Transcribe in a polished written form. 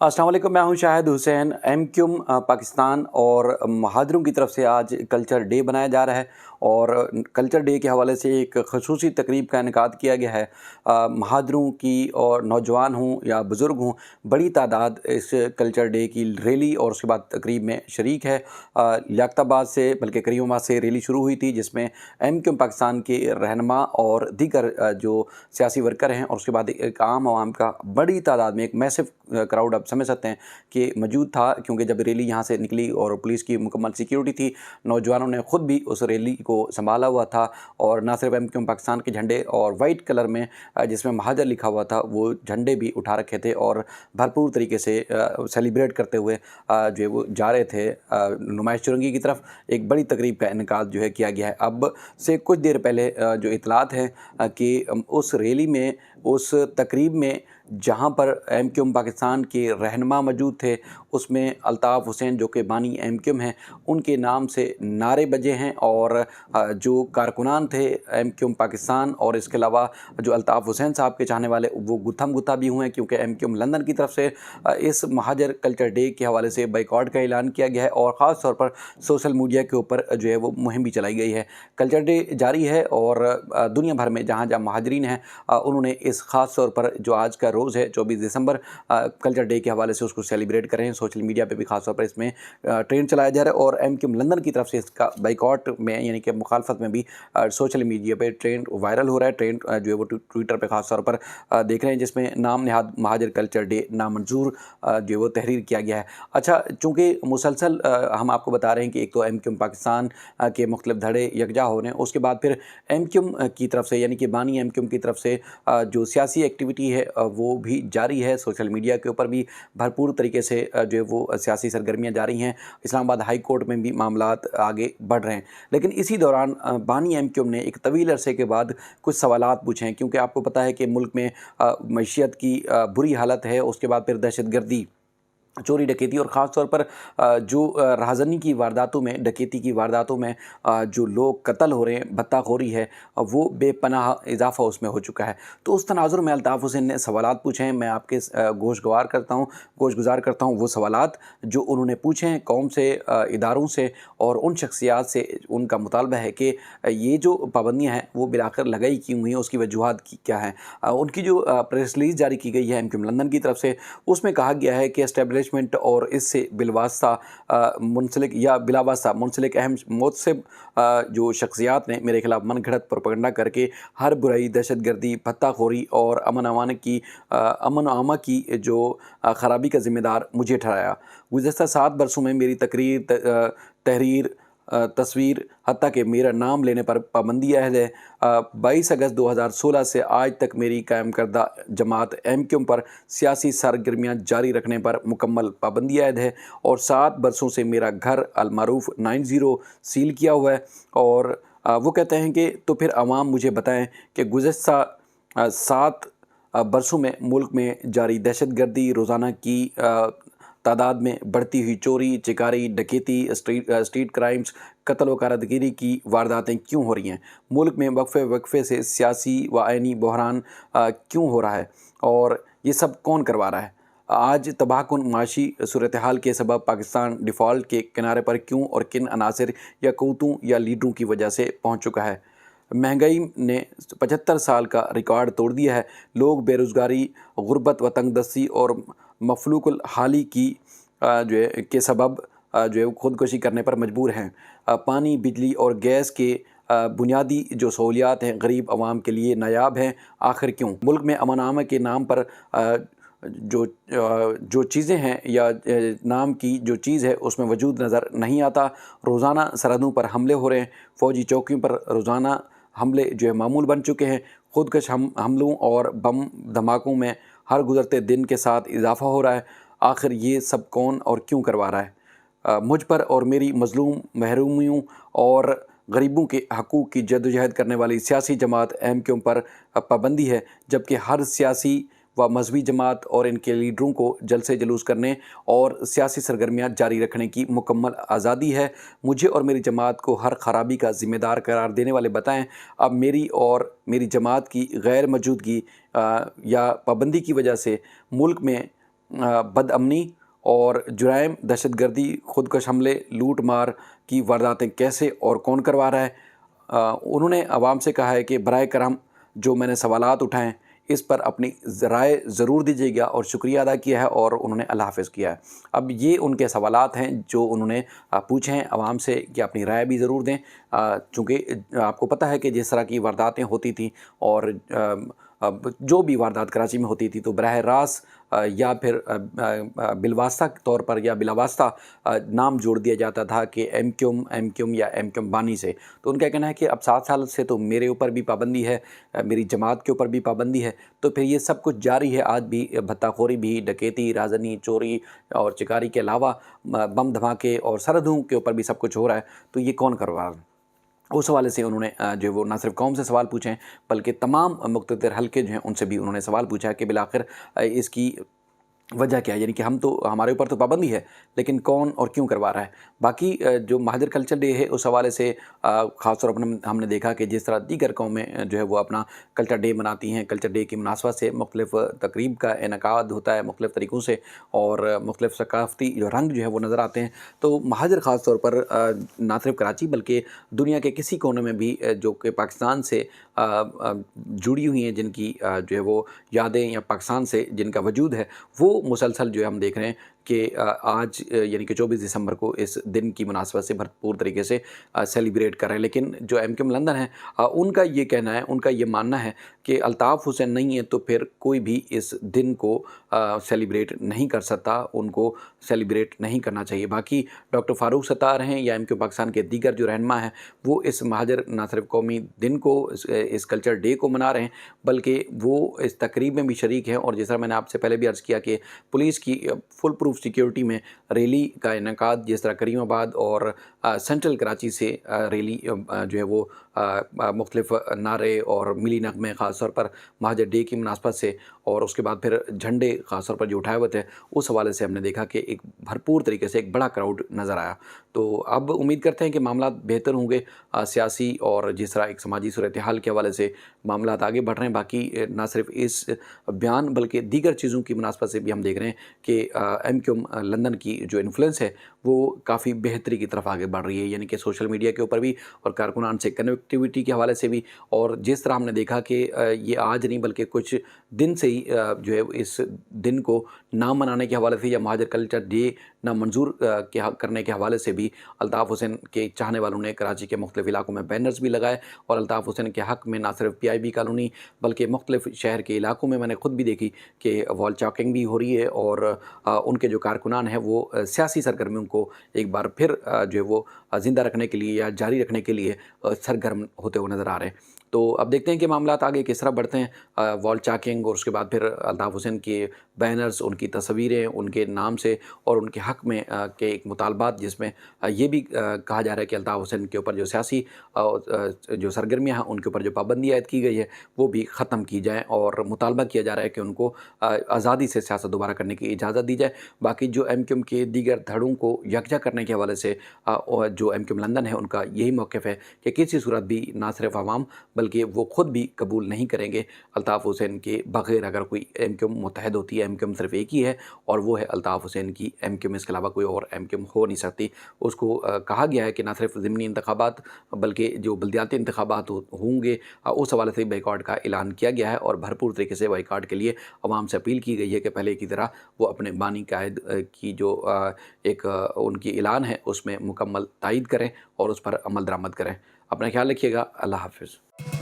अस्सलाम वालेकुम, मैं हूं शाहिद हुसैन। एमक्यूम पाकिस्तान और महाजरों की तरफ से आज कल्चर डे बनाया जा रहा है और कल्चर डे के हवाले से एक खसूसी तकरीब का इनेकाद किया गया है। महाजरों की और नौजवान हों या बुज़ुर्ग हों, बड़ी तादाद इस कल्चर डे की रैली और उसके बाद तकरीब में शरीक है। लियाकताबाद से बल्कि करीमाबाद से रैली शुरू हुई थी जिसमें एमक्यूम पाकिस्तान के रहनुमा और दीगर जो सियासी वर्कर हैं और उसके बाद एक आम आवाम का बड़ी तादाद में एक मैसिव क्राउड आप समझ सकते हैं कि मौजूद था, क्योंकि जब रैली यहाँ से निकली और पुलिस की मुकम्मल सिक्योरिटी थी, नौजवानों ने ख़ुद भी उस रैली को संभाला हुआ था और ना सिर्फ एमक्यूम पाकिस्तान के झंडे और वाइट कलर में जिसमें महाजर लिखा हुआ था वो झंडे भी उठा रखे थे और भरपूर तरीके से सेलिब्रेट करते हुए जो है वो जा रहे थे नुमाइश चुरंगी की तरफ। एक बड़ी तकरीब का इनेकाद जो है किया गया है। अब से कुछ देर पहले जो इतलात है कि उस रैली में, उस तकरीब में जहाँ पर एमक्यूम पाकिस्तान के रहनुमा मौजूद थे, उसमें अल्ताफ़ हुसैन जो कि बानी एमक्यूम हैं, उनके नाम से नारे बजे हैं और जो कारकुनान थे एमक्यूम पाकिस्तान और इसके अलावा जो अल्ताफ़ हुसैन साहब के चाहने वाले वो गुत्थम गुत्था भी हुए हैं, क्योंकि एमक्यूम लंदन की तरफ से इस महाजर कल्चर डे के हवाले से बाइकआउट का ऐलान किया गया है और ख़ास तौर पर सोशल मीडिया के ऊपर जो है वो मुहिम भी चलाई गई है। कल्चर डे जारी है और दुनिया भर में जहाँ जहाँ महाजरीन हैं उन्होंने इस ख़ास तौर पर जो आज का रोज़ है 24 दिसंबर कल्चर डे के हवाले से उसको सेलिब्रेट कर रहे हैं। सोशल मीडिया पे भी खास तौर पर इसमें ट्रेंड चलाया जा रहा है और एमक्यूम लंदन की तरफ से इसका बाइकआउट में यानी कि मुखालफत में भी सोशल मीडिया पे ट्रेंड वायरल हो रहा है। ट्रेंड जो है वो ट्विटर पे खास तौर पर देख रहे हैं, जिसमें नाम नहाद महाजर कल्चर डे नामंजूर जो है वो तहरीर किया गया है। अच्छा, चूँकि मुसलसल हम आपको बता रहे हैं कि एक तो एमक्यूम पाकिस्तान के मुख्तलिफ धड़े यकजा हो रहे हैं, उसके बाद फिर एमक्यूम की तरफ से यानी कि बानी एमक्यूम की तरफ से जो सियासी एक्टिविटी है वो भी जारी है। सोशल मीडिया के ऊपर भी भरपूर तरीके से जो है वो सियासी सरगर्मियाँ जारी हैं। इस्लामाबाद हाई कोर्ट में भी मामलात आगे बढ़ रहे हैं, लेकिन इसी दौरान बानी एमक्यूम ने एक तवील अरसे के बाद कुछ सवालात पूछे हैं, क्योंकि आपको पता है कि मुल्क में मईशत की बुरी हालत है, उसके बाद फिर दहशतगर्दी, चोरी डकैती और ख़ास तौर पर जो राहज़नी की वारदातों में, डकैती की वारदातों में जो लोग कत्ल हो रहे हैं, भत्ताखोरी है, वो बेपनाह इजाफ़ा उसमें हो चुका है। तो उस तनाज़ुर में अल्ताफ़ हुसैन ने सवालात पूछे हैं। मैं आपके गोशगुज़ार करता हूँ वो सवालात जो उन्होंने पूछे हैं कौम से, इदारों से और उन शख्सियात से। उनका मुतालबा है कि ये जो पाबंदियाँ हैं वो बिलाखिर लगाई क्यों हुई हैं, उसकी वजूहात क्या हैं। उनकी जो प्रेस रिलीज़ जारी की गई है एमक्यूम लंदन की तरफ से, उसमें कहा गया है कि एस्टेब्लिशमेंट और इससे बिलवास्ता मुंसलिक या बिलावास्ता मुंसलिक अहम मोतसिब जो शख्सियात ने मेरे खिलाफ मन घड़त प्रोपेगेंडा करके हर बुराई, दहशतगर्दी, भत्ताखोरी और अमन आमा की जो ख़राबी का ज़िम्मेदार मुझे ठहराया। गुज़श्ता 7 बरसों में मेरी तहरीर, तस्वीर, हत्ता कि मेरा नाम लेने पर पाबंदी अहद है। 22 अगस्त 2016 से आज तक मेरी कायम करदा जमात एमक्यूम पर सियासी सरगर्मियाँ जारी रखने पर मुकम्मल पाबंदी अहद है और 7 बरसों से मेरा घर अलमारूफ 90 सील किया हुआ है। और वो कहते हैं कि तो फिर अवाम मुझे बताएं कि गुज़श्ता 7 बरसों में मुल्क में जारी दहशतगर्दी, रोज़ाना की तादाद में बढ़ती हुई चोरी, चिकारी, डकैती, स्ट्रीट क्राइम्स, कत्ल व गारतगिरी की वारदातें क्यों हो रही हैं? मुल्क में वक्फे से सियासी व आइनी बहरान क्यों हो रहा है और ये सब कौन करवा रहा है? आज तबाहकुन माशी सूरत हाल के सबब पाकिस्तान डिफ़ॉल्ट के किनारे पर क्यों और किन अनासर या क़ुव्वतों या लीडरों की वजह से पहुँच चुका है? महंगाई ने 75 साल का रिकॉर्ड तोड़ दिया है। लोग बेरोज़गारी, गुर्बत व तंगदस्ती और मफलूकुल हाली की जो है के सबब जो है ख़ुदकुशी करने पर मजबूर हैं। पानी, बिजली और गैस के बुनियादी जो सहूलियात हैं गरीब आवाम के लिए नायाब हैं। आखिर क्यों? मुल्क में अमन आमा के नाम पर जो चीज़ें हैं या नाम की जो चीज़ है उसमें वजूद नज़र नहीं आता। रोज़ाना सरहदों पर हमले हो रहे हैं, फ़ौजी चौकियों पर रोज़ाना हमले जो है मामूल बन चुके हैं। ख़ुदकश हमलों और बम धमाकों में हर गुज़रते दिन के साथ इजाफ़ा हो रहा है। आखिर ये सब कौन और क्यों करवा रहा है? मुझ पर और मेरी मज़लूम, महरूमियों और गरीबों के हकूक़ की जद्दोजहद करने वाली सियासी जमात एमक्यूम पर पाबंदी है, जबकि हर सियासी व मजहबी जमात और इनके लीडरों को जलसे जुलूस करने और सियासी सरगर्मियाँ जारी रखने की मुकम्मल आज़ादी है। मुझे और मेरी जमात को हर ख़राबी का ज़िम्मेदार करार देने वाले बताएं। अब मेरी और मेरी जमात की गैर मौजूदगी या पाबंदी की वजह से मुल्क में बदअमनी और जुराइम, दहशत गर्दी, खुदकश हमले, लूट मार की वारदातें कैसे और कौन करवा रहा है। उन्होंने आवाम से कहा है कि बराए करम जो मैंने सवालात उठाएं इस पर अपनी राय ज़रूर दीजिएगा, और शुक्रिया अदा किया है और उन्होंने अल्लाह हाफ़िज़ किया है। अब ये उनके सवालात हैं जो उन्होंने पूछे हैं आवाम से कि अपनी राय भी ज़रूर दें, चूँकि आपको पता है कि जिस तरह की वारदातें होती थी और अब जो भी वारदात कराची में होती थी तो बराह रास्त या फिर बिलवास्ता तौर पर या बिलावास्ता नाम जोड़ दिया जाता था कि एम क्यूम या एम क्यूम बानी से। तो उनका कहना है कि अब 7 साल से तो मेरे ऊपर भी पाबंदी है, मेरी जमात के ऊपर भी पाबंदी है, तो फिर ये सब कुछ जारी है। आज भी भत्ताखोरी भी, डकैती, राजनी, चोरी और चिकारी के अलावा बम धमाके और सरहदों के ऊपर भी सब कुछ हो रहा है, तो ये कौन करवा रहा है। उस हवाले से उन्होंने जो वो ना सिर्फ कौम से सवाल पूछे हैं बल्कि तमाम मुख्तलिफ हलके जो हैं उनसे भी उन्होंने सवाल पूछा है कि बिलाखिर इसकी वजह क्या है, यानी कि हम तो, हमारे ऊपर तो पाबंदी है लेकिन कौन और क्यों करवा रहा है। बाकी जो महाजर कल्चर डे है उस हवाले से ख़ास तौर पर हमने देखा कि जिस तरह दीगर कौमें जो है वो अपना कल्चर डे मनाती हैं, कल्चर डे की मुनासबत से मुख्तलिफ़ तकरीब का इनेकाद होता है मुख्तलिफ़ तरीक़ों से और मुख्तलिफ़ सकाफ़ती जो रंग जो है वो नज़र आते हैं। तो महाजर ख़ास तौर पर ना सिर्फ कराची बल्कि दुनिया के किसी कोने में भी जो कि पाकिस्तान से जुड़ी हुई हैं, जिनकी जो है वो यादें या पाकिस्तान से जिनका वजूद है, वो मुसलसल जो है हम देख रहे हैं कि आज यानी कि 24 दिसंबर को इस दिन की मुनासबत से भरपूर तरीके से सेलिब्रेट कर रहे हैं। लेकिन जो एम क्यूम लंदन है उनका ये कहना है, उनका ये मानना है कि अल्ताफ़ हुसैन नहीं है तो फिर कोई भी इस दिन को सेलिब्रेट नहीं कर सकता, उनको सेलिब्रेट नहीं करना चाहिए। बाकी डॉक्टर फ़ारूक सत्तार हैं या एम क्यू पाकिस्तान के दीगर जो रहनुमा हैं वो इस महाजर ना सिर्फ कौमी दिन को, इस कल्चर डे को मना रहे हैं बल्कि वो इस तकरीब में भी शरीक हैं। और जैसा मैंने आपसे पहले भी अर्ज़ किया कि पुलिस की फुल प्रूफ सिक्योरिटी में रैली का इनेकाद जिस तरह करीमाबाद और सेंट्रल कराची से रैली जो है वो मुख्तलिफ़ नारे और मिली नगमे ख़ास तौर पर महाजर डे की मुनासबत से और उसके बाद फिर झंडे ख़ास तौर पर जो उठाए हुए थे उस हवाले से हमने देखा कि एक भरपूर तरीके से एक बड़ा क्राउड नज़र आया। तो अब उम्मीद करते हैं कि मामला बेहतर होंगे, सियासी और जिस तरह एक समाजी सूरत हाल के हवाले से मामला आगे बढ़ रहे हैं। बाकी ना सिर्फ इस बयान बल्कि दीगर चीज़ों की मुनासबत से भी हम देख रहे हैं कि एम क्यूम लंदन की जो इन्फ्लुएंस है वो काफ़ी बेहतरी की तरफ आगे बढ़ रही है, यानी कि सोशल मीडिया के ऊपर भी और कारकुनान से कनेक्टिविटी के हवाले से भी। और जिस तरह हमने देखा कि ये आज नहीं बल्कि कुछ दिन से ही जो है इस दिन को ना मनाने के हवाले से या महाजर कल्चर डे ना मंजूर करने के हवाले से भी अल्ताफ़ हुसैन के चाहने वालों ने कराची के मुख्तलिफ़ इलाकों में बैनर्स भी लगाए और अल्ताफ़ हुसैन के हक़ में ना सिर्फ PIB कॉलोनी बल्कि मुख्तलिफ़ शहर के इलाकों में मैंने खुद भी देखी कि वॉल चॉकिंग भी हो रही है और उनके जो कारकुनान हैं वो सियासी सरगर्मियों को एक बार फिर जो है वो ज़िंदा रखने के लिए या जारी रखने के लिए सरगर्म होते हुए नज़र आ रहे हैं। तो अब देखते हैं कि मामलात आगे किस तरह बढ़ते हैं। वॉल चॉकिंग और उसके बाद फिर अल्ताफ़ हुसैन के बैनर्स, उनकी तस्वीरें उनके नाम से और उनके हक़ में के एक मुतालबात जिसमें ये भी कहा जा रहा है कि अल्ताफ़ हुसैन के ऊपर जो सियासी जो सरगर्मियाँ हैं उनके ऊपर जो पाबंदी आयद की गई है वो भी ख़त्म की जाए और मुतालबा किया जा रहा है कि उनको आज़ादी से सियासत दोबारा करने की इजाज़त दी जाए। बाकी जो एम क्यूम के दीगर धड़ों को यकजा करने के हवाले से जो एम क्यूम लंदन है उनका यही मौक़िफ़ है कि किसी सूरत भी ना सिर्फ आवाम बल्कि वो ख़ुद भी कबूल नहीं करेंगे अल्ताफ़ हुसैन के बग़ैर अगर कोई एम क्यूम मुत्तहद होती है। एम क्यूम सिर्फ एक ही है और वो है अल्ताफ़ हुसैन की एम क्यूम, इसके अलावा कोई और एम क्यूम हो नहीं सकती। उसको कहा गया है कि ना सिर्फ ज़िमनी इंतखाबात बल्कि जो बल्दियाती इंतखाबात होंगे उस हवाले से बाइकॉट का ऐलान किया गया है और भरपूर तरीके से बाइकॉट के लिए आवाम से अपील की गई है कि पहले की तरह वो अपने बानी कायद की जो एक उनकी ऐलान है उसमें मुकम्मल तायीद करें और उस पर अमल दरामद करें। अपना ख्याल रखिएगा। अल्लाह हाफ़िज़।